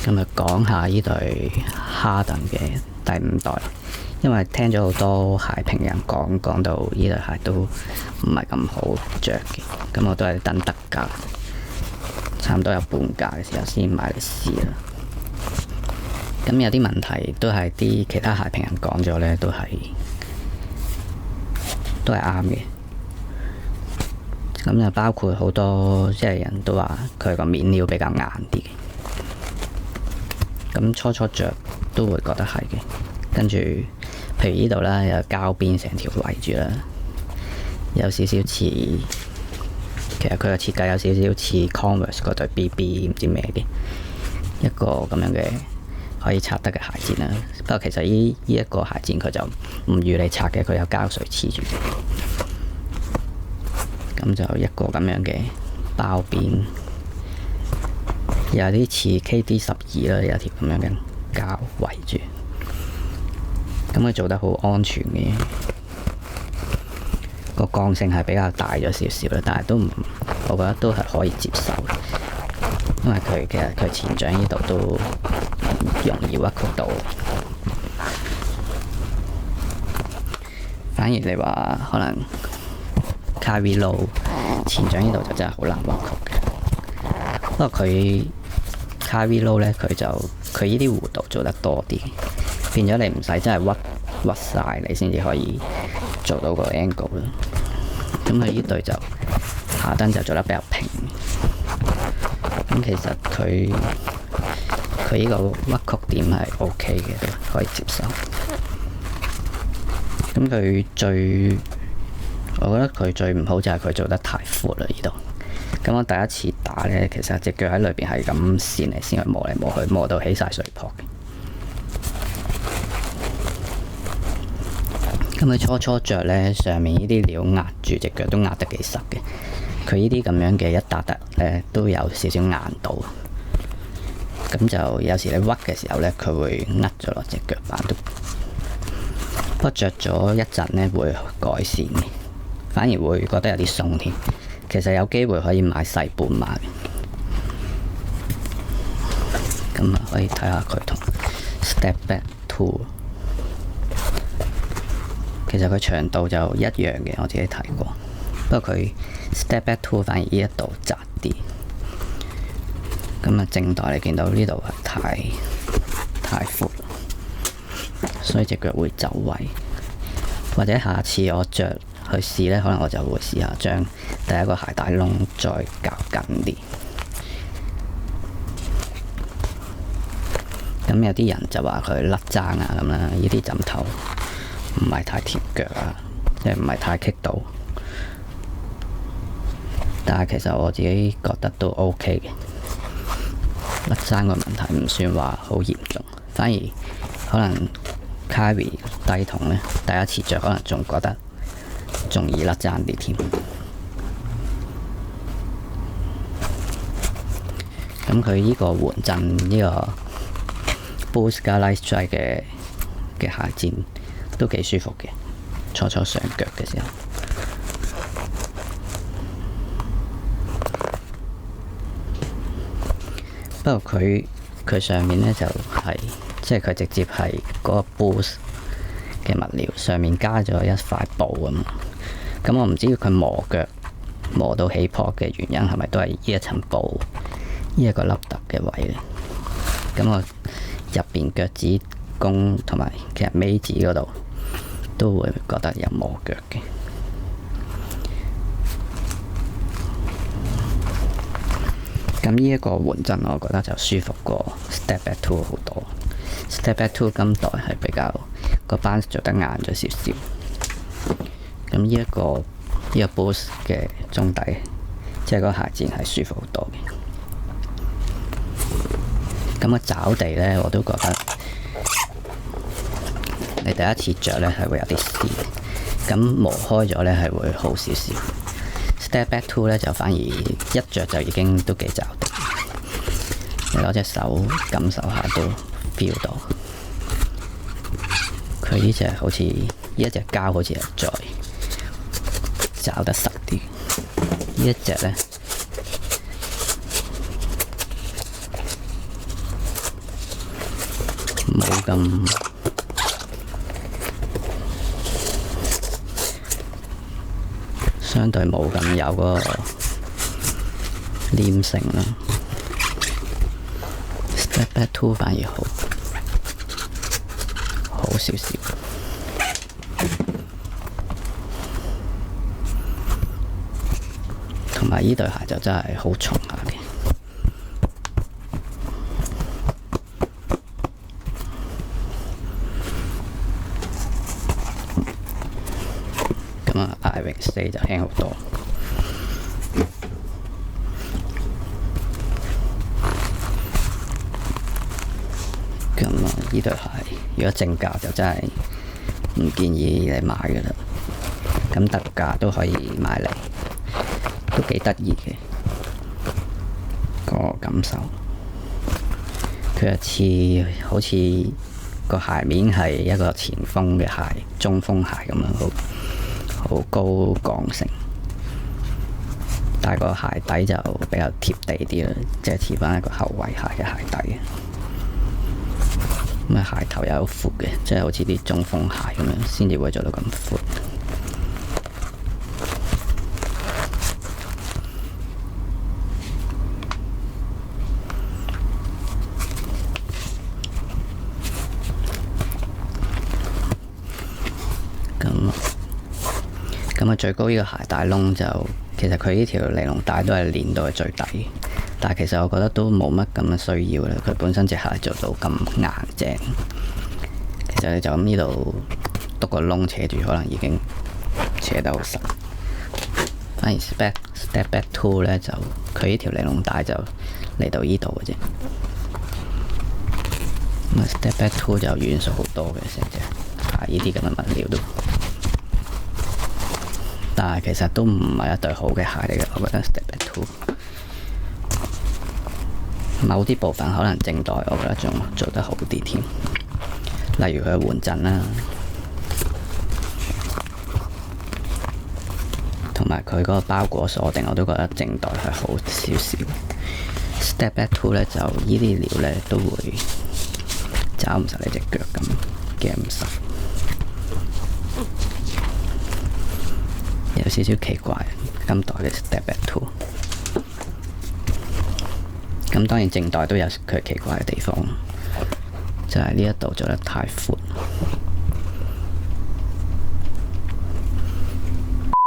今日講下呢對哈登嘅第5代，因為聽咗好多鞋評人講到呢對鞋都唔係咁好着嘅，咁我都係等特價，差唔多有半價嘅時候先買嚟試啦。咁有啲問題都係啲其他鞋評人講咗呢，都係啱嘅。咁就包括好多人都話佢個面料比較硬啲嘅。咁初着都會覺得係嘅，跟住譬如呢度啦，有膠邊成條圍住啦，有少少似，其實佢嘅設計有少少似 Converse 嗰對 BB 唔知咩嘅一個咁樣嘅可以拆得嘅鞋墊啦。不過其實呢一個鞋墊佢就唔預你拆嘅，佢有膠水黐住嘅。咁就一個咁樣嘅包邊。有啲似 KD12啦，有條咁樣嘅膠圍住，咁佢做得好安全嘅，個剛性係比較大咗少少啦，但係都唔，我覺得都係可以接受，因為其實佢前掌呢度都容易屈曲到，反而你話可能 Kyrie Low 前掌呢度就真係好難屈曲嘅。不過佢 Kyrie Low 咧，佢呢啲弧度做得多啲，變咗你唔使真係屈晒，你先至可以做到個 angle 啦。咁佢呢對就下燈就做得比較平。咁其實佢呢個屈曲點係 OK 嘅，都可以接受。咁我覺得佢最唔好就係佢做得太闊啦，呢度。咁我第一次打呢，其實隻腳喺裏邊係咁跣嚟跣去，磨嚟磨去，磨到起晒水泡嘅。咁佢初着呢，上面呢啲料壓住隻腳都壓得幾實嘅。佢呢啲咁樣嘅一笪笪呢，都有少少硬度。咁就有時你屈嘅時候呢，佢會壓咗落隻腳板度。不過着咗一陣呢，會改善嘅，反而會覺得有啲鬆添。其實有機會可以買細半碼嘅，咁啊可以睇下佢同 Step Back Two， 其實佢長度就一樣嘅，我自己睇過。不過佢 Step Back Two 反而呢一度窄啲，咁啊正代你見到呢度係太闊，所以隻腳會走位。或者下次我着去試呢，可能我就會試下將第一個鞋帶窿再夾緊啲。咁有啲人就話佢甩踭啊咁啦，呢啲枕頭唔係太貼腳啊，即係唔係太棘到。但係其實我自己覺得都 OK 嘅，甩踭個問題唔算話好嚴重，反而可能 Kyrie 低筒呢，第一次着可能仲覺得仲易甩踭啲添。咁佢呢個緩震呢個 Boost 加 Light Strike 嘅鞋墊都幾舒服嘅，初上腳嘅時候。不過佢上面呢就係即係佢直接係嗰個 Boost 嘅物料，上面加咗一塊布咁我唔知佢磨腳磨到起泡嘅原因係咪都係呢一層布，呢一個凹凸嘅位咧。咁我入邊腳趾公同埋其實尾指嗰度都會覺得有磨腳嘅。咁呢一個緩震我覺得就舒服過 Step Back Two 好多。Step Back Two 今代係比較個班做得硬咗少少。咁呢一個 Boost 嘅中底，即係個鞋墊係舒服好多嘅。咁個爪地呢，我都覺得你第一次着呢係會有啲跣，咁磨開咗呢係會好少少。Step Back Two 呢就反而一着就已經都幾爪地，你攞隻手感受下都 feel 到。佢呢隻好似呢一隻膠好似係再抓得實啲，呢一隻呢冇咁相對冇咁有嗰個黏性啦。Step back two 反而好少少。同埋呢對鞋就真係好重下嘅。咁啊，Airing 4就輕好多。咁啊，呢對鞋如果正價就真係唔建議你買㗎喇。咁特價都可以買嚟。都幾得意嘅個感受，佢一似好似個鞋面係一個前鋒嘅鞋，中鋒鞋咁樣，好高剛性，但係個鞋底就比較貼地啲啦，即係似翻一個後衛鞋嘅鞋底。咁啊，鞋頭又好闊嘅，即係好似啲中鋒鞋咁樣，先至會做到咁闊。咁啊，最高呢個鞋帶窿就其實佢呢條尼龍帶都係練到係最底，但係其實我覺得都冇乜咁嘅需要啦。佢本身隻鞋做到咁硬正，其實你就咁呢度篤個窿扯住，可能已經扯得好實。反而 Step back two 咧，就佢呢條尼龍帶就嚟到呢度嘅啫。咁啊，Step back two 就軟熟好多嘅成隻鞋，呢啲咁嘅物料都。但係其實都唔係一對好嘅鞋嚟嘅，我覺得 Step back two 某啲部分可能正代，我覺得仲做得好啲添。例如佢嘅緩震啦，同埋佢嗰個包裹鎖定，我都覺得正代係好少少。Step back two 咧，就呢啲料咧都會找唔實你隻腳咁夾唔實。有少少奇怪，今代嘅 Step back two， 咁當然正代都有佢奇怪嘅地方，就係呢一度做得太闊。